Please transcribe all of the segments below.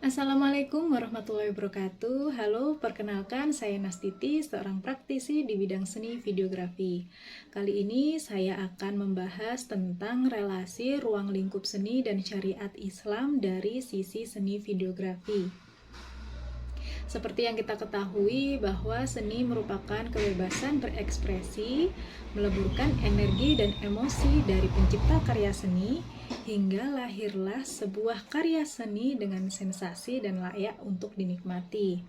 Assalamualaikum warahmatullahi wabarakatuh. Halo, perkenalkan saya Nastiti, seorang praktisi di bidang seni videografi. Kali ini saya akan membahas tentang relasi ruang lingkup seni dan syariat Islam dari sisi seni videografi. Seperti yang kita ketahui bahwa seni merupakan kebebasan berekspresi, meleburkan energi dan emosi dari pencipta karya seni, hingga lahirlah sebuah karya seni dengan sensasi dan layak untuk dinikmati.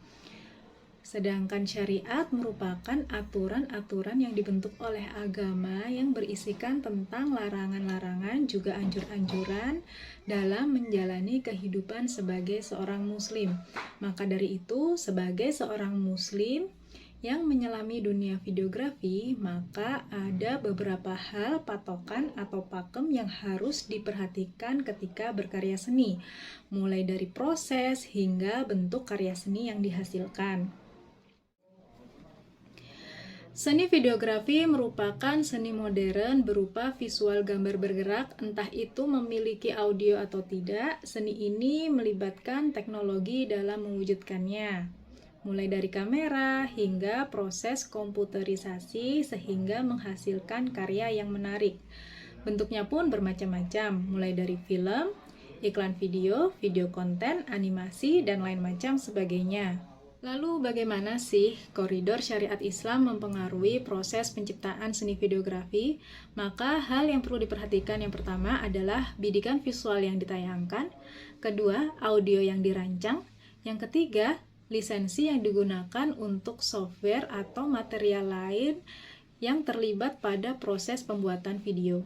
Sedangkan syariat merupakan aturan-aturan yang dibentuk oleh agama yang berisikan tentang larangan-larangan juga anjur-anjuran dalam menjalani kehidupan sebagai seorang muslim. Maka dari itu, sebagai seorang muslim yang menyelami dunia videografi, maka ada beberapa hal patokan atau pakem yang harus diperhatikan ketika berkarya seni, mulai dari proses hingga bentuk karya seni yang dihasilkan. Seni videografi merupakan seni modern berupa visual gambar bergerak, entah itu memiliki audio atau tidak. Seni ini melibatkan teknologi dalam mewujudkannya, mulai dari kamera hingga proses komputerisasi sehingga menghasilkan karya yang menarik. Bentuknya pun bermacam-macam, mulai dari film, iklan video, video konten, animasi, dan lain macam sebagainya. Lalu bagaimana sih koridor syariat Islam mempengaruhi proses penciptaan seni videografi? Maka hal yang perlu diperhatikan yang pertama adalah bidikan visual yang ditayangkan, kedua audio yang dirancang, yang ketiga lisensi yang digunakan untuk software atau material lain yang terlibat pada proses pembuatan video.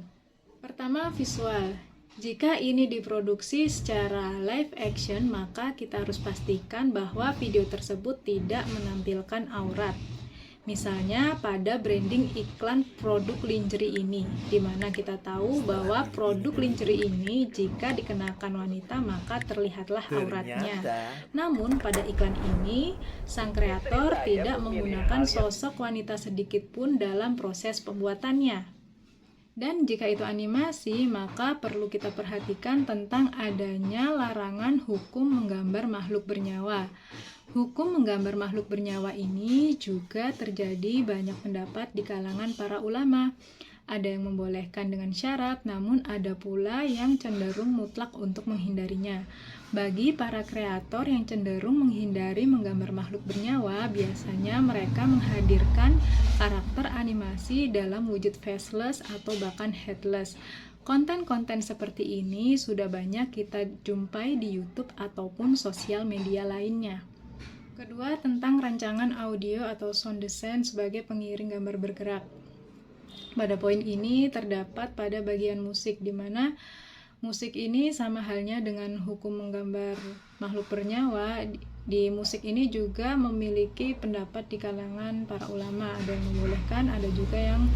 Pertama, visual. Jika ini diproduksi secara live action, maka kita harus pastikan bahwa video tersebut tidak menampilkan aurat. Misalnya pada branding iklan produk lingerie ini, di mana kita tahu bahwa produk lingerie ini jika dikenakan wanita maka terlihatlah auratnya. Namun pada iklan ini, sang kreator tidak menggunakan sosok wanita sedikit pun dalam proses pembuatannya. Dan jika itu animasi, maka perlu kita perhatikan tentang adanya larangan hukum menggambar makhluk bernyawa. Hukum menggambar makhluk bernyawa ini juga terjadi banyak pendapat di kalangan para ulama. Ada yang membolehkan dengan syarat, namun ada pula yang cenderung mutlak untuk menghindarinya. Bagi para kreator yang cenderung menghindari menggambar makhluk bernyawa, biasanya mereka menghadirkan karakter animasi dalam wujud faceless atau bahkan headless. Konten-konten seperti ini sudah banyak kita jumpai di YouTube ataupun sosial media lainnya. Kedua, tentang rancangan audio atau sound design sebagai pengiring gambar bergerak. Pada poin ini terdapat pada bagian musik, di mana musik ini sama halnya dengan hukum menggambar makhluk bernyawa. Di musik ini juga memiliki pendapat di kalangan para ulama, ada yang membolehkan, ada juga yang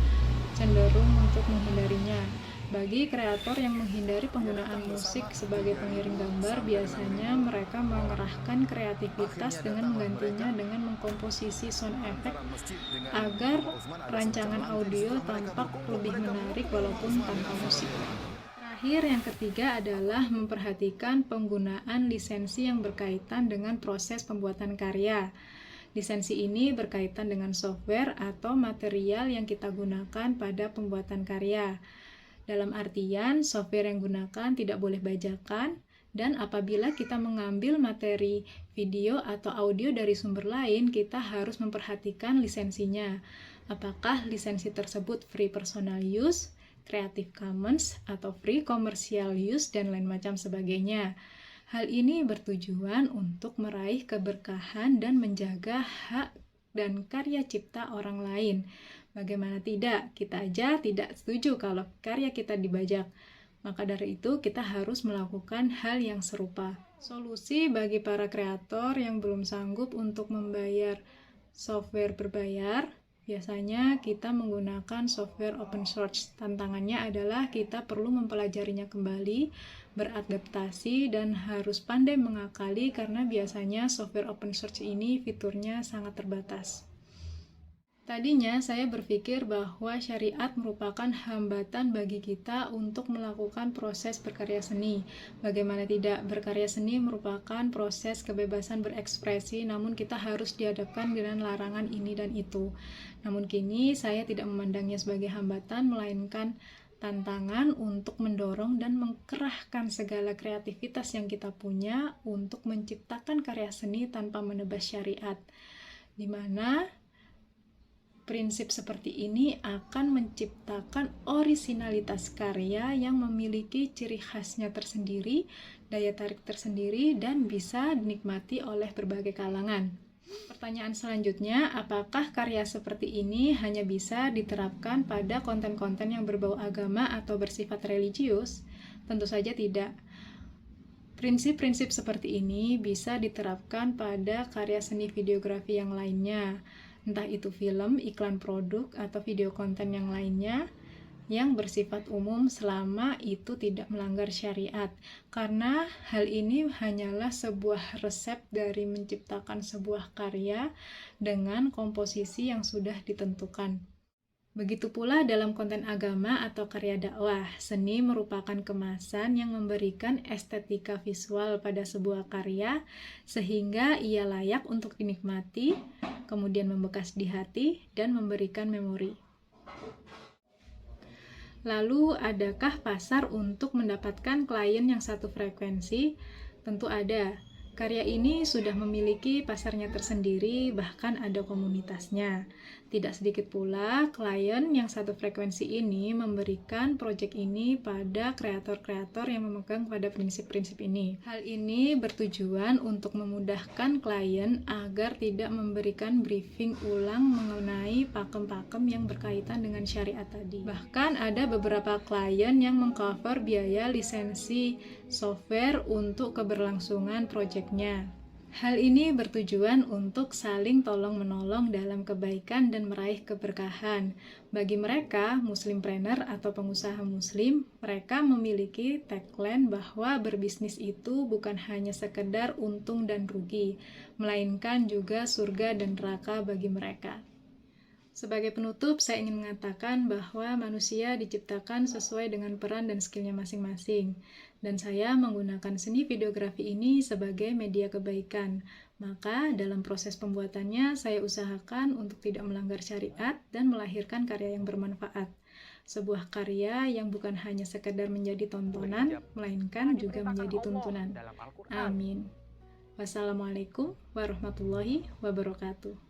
cenderung untuk menghindarinya. Bagi kreator yang menghindari penggunaan musik sebagai pengiring gambar, biasanya mereka mengerahkan kreativitas dengan menggantinya dengan mengkomposisi sound effect agar rancangan audio tampak lebih menarik walaupun tanpa musik. Terakhir, yang ketiga adalah memperhatikan penggunaan lisensi yang berkaitan dengan proses pembuatan karya. Lisensi ini berkaitan dengan software atau material yang kita gunakan pada pembuatan karya. Dalam artian, software yang digunakan tidak boleh bajakan, dan apabila kita mengambil materi video atau audio dari sumber lain, kita harus memperhatikan lisensinya. Apakah lisensi tersebut free personal use, Creative Commons, atau free commercial use, dan lain macam sebagainya. Hal ini bertujuan untuk meraih keberkahan dan menjaga hak dan karya cipta orang lain. Bagaimana tidak? Kita aja tidak setuju kalau karya kita dibajak. Maka dari itu kita harus melakukan hal yang serupa. Solusi bagi para kreator yang belum sanggup untuk membayar software berbayar, biasanya kita menggunakan software open source. Tantangannya adalah kita perlu mempelajarinya kembali, beradaptasi, dan harus pandai mengakali karena biasanya software open source ini fiturnya sangat terbatas. Tadinya saya berpikir bahwa syariat merupakan hambatan bagi kita untuk melakukan proses berkarya seni. Bagaimana tidak, berkarya seni merupakan proses kebebasan berekspresi, namun kita harus dihadapkan dengan larangan ini dan itu. Namun kini saya tidak memandangnya sebagai hambatan, melainkan tantangan untuk mendorong dan mengkerahkan segala kreativitas yang kita punya untuk menciptakan karya seni tanpa menebas syariat, di mana prinsip seperti ini akan menciptakan orisinalitas karya yang memiliki ciri khasnya tersendiri, daya tarik tersendiri, dan bisa dinikmati oleh berbagai kalangan. Pertanyaan selanjutnya, apakah karya seperti ini hanya bisa diterapkan pada konten-konten yang berbau agama atau bersifat religius? Tentu saja tidak. Prinsip-prinsip seperti ini bisa diterapkan pada karya seni videografi yang lainnya, entah itu film, iklan produk, atau video konten yang lainnya yang bersifat umum selama itu tidak melanggar syariat, karena hal ini hanyalah sebuah resep dari menciptakan sebuah karya dengan komposisi yang sudah ditentukan. Begitu pula dalam konten agama atau karya dakwah, seni merupakan kemasan yang memberikan estetika visual pada sebuah karya sehingga ia layak untuk dinikmati, kemudian membekas di hati dan memberikan memori. Lalu, adakah pasar untuk mendapatkan klien yang satu frekuensi? Tentu ada. Karya ini sudah memiliki pasarnya tersendiri, bahkan ada komunitasnya. Tidak sedikit pula klien yang satu frekuensi ini memberikan proyek ini pada kreator-kreator yang memegang pada prinsip-prinsip ini. Hal ini bertujuan untuk memudahkan klien agar tidak memberikan briefing ulang mengenai pakem-pakem yang berkaitan dengan syariat tadi. Bahkan ada beberapa klien yang mengcover biaya lisensi software untuk keberlangsungan proyeknya. Hal ini bertujuan untuk saling tolong-menolong dalam kebaikan dan meraih keberkahan. Bagi mereka, muslimpreneur atau pengusaha muslim, mereka memiliki tagline bahwa berbisnis itu bukan hanya sekedar untung dan rugi, melainkan juga surga dan neraka bagi mereka. Sebagai penutup, saya ingin mengatakan bahwa manusia diciptakan sesuai dengan peran dan skillnya masing-masing. Dan saya menggunakan seni videografi ini sebagai media kebaikan. Maka dalam proses pembuatannya, saya usahakan untuk tidak melanggar syariat dan melahirkan karya yang bermanfaat. Sebuah karya yang bukan hanya sekedar menjadi tontonan, melainkan juga menjadi tuntunan. Amin. Wassalamualaikum warahmatullahi wabarakatuh.